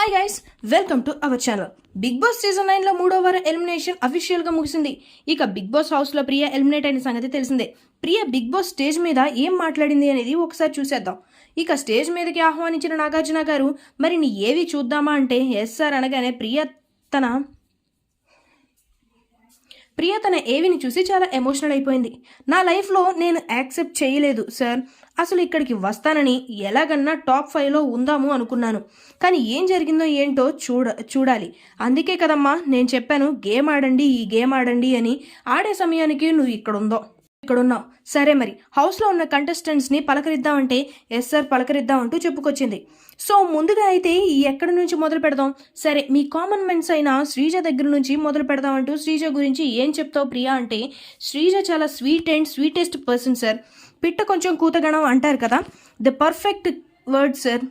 Hi guys, welcome to our channel. Bigg Boss season 9 లో 3వ వారం ఎలిమినేషన్ అఫీషియల్ గా ముగిసింది. ఇక బిగ్ బాస్ హౌస్ లో ప్రియ ఎలిమినేట్ అయిన సంగతి తెలిసిందే. ప్రియ బిగ్ బాస్ స్టేజ్ మీద ఏం మాట్లాడింది అనేది ఒకసారి చూసేద్దాం. ఇక స్టేజ్ మీదకి ఆహ్వానించిన నాగార్జున గారు మరి నీ ఏవి చూద్దామా అంటే ఎస్ సార్ అనగానే ప్రియ తన ఏవిని చూసి చాలా ఎమోషనల్ అయిపోయింది. నా లైఫ్లో నేను యాక్సెప్ట్ చేయలేదు సార్. అసలు ఇక్కడికి వస్తానని ఎలాగన్నా టాప్ 5లో ఉందాము అనుకున్నాను. కానీ ఏం జరిగిందో ఏంటో చూడాలి. అందుకే కదమ్మా నేను చెప్పాను గేమ్ ఆడండి, ఈ గేమ్ ఆడండి అని. ఆడే సమయానికి నువ్వు ఇక్కడున్నావు. సరే మరి హౌస్లో ఉన్న కంటెస్టెంట్స్ని పలకరిద్దామంటే ఎస్ సార్ పలకరిద్దామంటూ చెప్పుకొచ్చింది. సో ముందుగా అయితే ఎక్కడి నుంచి మొదలు పెడదాం? సరే మీ కామన్ మెన్స్ అయిన శ్రీజ దగ్గర నుంచి మొదలు పెడదామంటూ శ్రీజ గురించి ఏం చెప్తావు ప్రియా అంటే, శ్రీజ చాలా sweet and sweetest person sir. పిట్ట కొంచెం కూతగణం అంటారు కదా, ద పర్ఫెక్ట్ వర్డ్ సార్.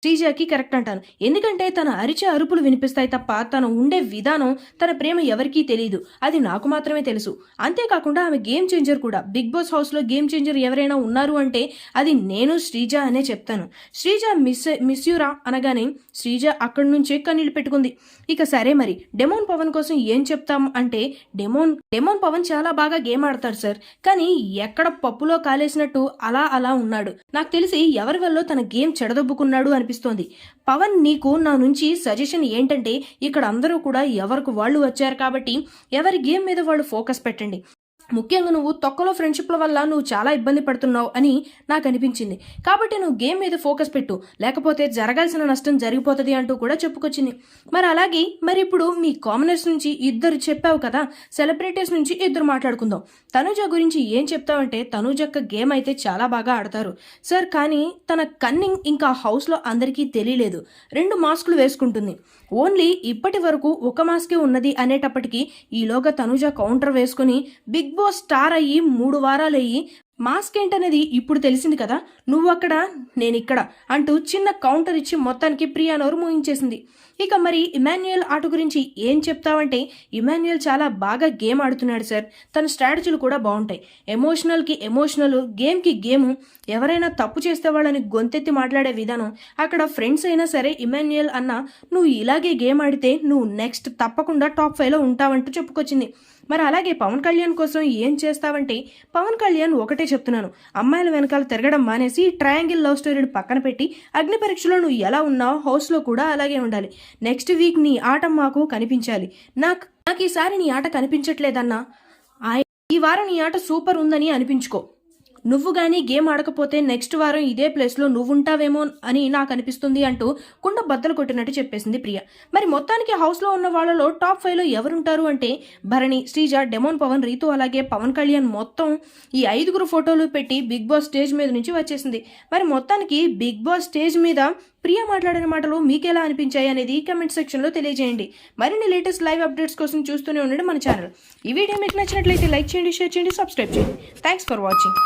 శ్రీజకి కరెక్ట్ అంటాను. ఎందుకంటే తన అరిచే అరుపులు వినిపిస్తాయి తప్ప తను ఉండే విధానం, తన ప్రేమ ఎవరికీ తెలియదు. అది నాకు మాత్రమే తెలుసు. అంతేకాకుండా ఆమె గేమ్ చేంజర్ కూడా. బిగ్ బాస్ హౌస్లో గేమ్ చేంజర్ ఎవరైనా ఉన్నారు అంటే అది నేను శ్రీజ అనే చెప్తాను. శ్రీజ మిస్యూరా అనగానే శ్రీజ అక్కడి నుంచే కన్నీళ్ళు పెట్టుకుంది. ఇక సరే మరి డెమోన్ పవన్ కోసం ఏం చెప్తాం అంటే, డెమోన్ పవన్ చాలా బాగా గేమ్ ఆడతాడు సార్. కానీ ఎక్కడ పప్పులో కాలేసినట్టు అలా ఉన్నాడు. నాకు తెలిసి ఎవరి వల్ల తన గేమ్ చెడదొబ్బుకున్నాడు అనిపిస్తుంది. పవన్, నీకు నా నుంచి సజెషన్ ఏంటంటే, ఇక్కడ అందరూ కూడా ఎవరికి వాళ్ళు వచ్చారు కాబట్టి ఎవరి గేమ్ మీద వాళ్ళు ఫోకస్ పెట్టండి. ముఖ్యంగా నువ్వు తొక్కలో ఫ్రెండ్షిప్ల వల్ల నువ్వు చాలా ఇబ్బంది పడుతున్నావు అని నాకు అనిపించింది. కాబట్టి నువ్వు గేమ్ మీద ఫోకస్ పెట్టు, లేకపోతే జరగాల్సిన నష్టం జరిగిపోతుంది అంటూ కూడా చెప్పుకొచ్చింది. మరి అలాగే మరి ఇప్పుడు మీ కామనర్స్ నుంచి ఇద్దరు చెప్పావు కదా, సెలబ్రిటీస్ నుంచి ఇద్దరు మాట్లాడుకుందాం. తనుజ గురించి ఏం చెప్తావంటే, తనుజక్క గేమ్ అయితే చాలా బాగా ఆడతారు సార్. కానీ తన కన్నింగ్ ఇంకా హౌస్లో అందరికీ తెలియలేదు. 2 మాస్కులు వేసుకుంటుంది. ఓన్లీ ఇప్పటి వరకు ఒక మాస్కే ఉన్నది అనేటప్పటికీ ఈలోగా తనుజ కౌంటర్ వేసుకుని బిగ్ బాస్ స్టార్ అయ్యి 3 వారాలయ్యి మాస్క్ ఏంటనేది ఇప్పుడు తెలిసింది కదా, నువ్వు అక్కడ నేనిక్కడ అంటూ చిన్న కౌంటర్ ఇచ్చి మొత్తానికి ప్రియా నోరు మూయించేసింది. ఇక మరి ఇమాన్యుయల్ ఆట గురించి ఏం చెప్తావంటే, ఇమాన్యుయల్ చాలా బాగా గేమ్ ఆడుతున్నాడు సార్. తన స్ట్రాటజీలు కూడా బాగుంటాయి. ఎమోషనల్కి ఎమోషనల్, గేమ్కి గేము. ఎవరైనా తప్పు చేస్తే వాళ్ళని గొంతెత్తి మాట్లాడే విధానం. అక్కడ ఫ్రెండ్స్ అయినా సరే ఇమాన్యుయల్ అన్న నువ్వు ఇలాగే గేమ్ ఆడితే నువ్వు నెక్స్ట్ తప్పకుండా టాప్ 5లో ఉంటావంటూ చెప్పుకొచ్చింది. మరి అలాగే పవన్ కళ్యాణ్ కోసం ఏం చేస్తావంటే, పవన్ కళ్యాణ్ ఒకటే చెప్తున్నాను, అమ్మాయిల వెనకాల తిరగడం మానేసి ట్రయాంగిల్ లవ్ స్టోరీని పక్కన పెట్టి అగ్ని పరీక్షలో నువ్వు ఎలా ఉన్నావు హౌస్లో కూడా అలాగే ఉండాలి. నెక్స్ట్ వీక్ నీ ఆట మాకు కనిపించాలి. నాకు ఈసారి నీ ఆట కనిపించట్లేదన్నా, ఈ వారం నీ ఆట సూపర్ ఉందని అనిపించుకో. నువ్వు కానీ గేమ్ ఆడకపోతే నెక్స్ట్ వారం ఇదే ప్లేస్లో నువ్వుంటావేమో అని నాకు అనిపిస్తుంది అంటూ కుండ బద్దలు కొట్టినట్టు చెప్పేసింది ప్రియ. మరి మొత్తానికి హౌస్లో ఉన్న వాళ్ళలో టాప్ 5లో ఎవరుంటారు అంటే, భరణి, శ్రీజ, డెమోన్ పవన్, రీతు అలాగే పవన్ కళ్యాణ్. మొత్తం ఈ 5 ఫోటోలు పెట్టి బిగ్ బాస్ స్టేజ్ మీద నుంచి వచ్చేసింది. మరి మొత్తానికి బిగ్ బాస్ స్టేజ్ మీద ప్రియ మాట్లాడిన మాటలు మీకెలా అనిపించాయి అనేది కమెంట్ సెక్షన్లో తెలియజేయండి. మరిన్ని లేటెస్ట్ లైవ్ అప్డేట్స్ కోసం చూస్తూనే ఉండండి మన ఛానల్. ఈ వీడియో మీకు నచ్చినట్లయితే లైక్ చేయండి, షేర్ చేయండి, సబ్స్క్రైబ్ చేయండి. Thanks for watching.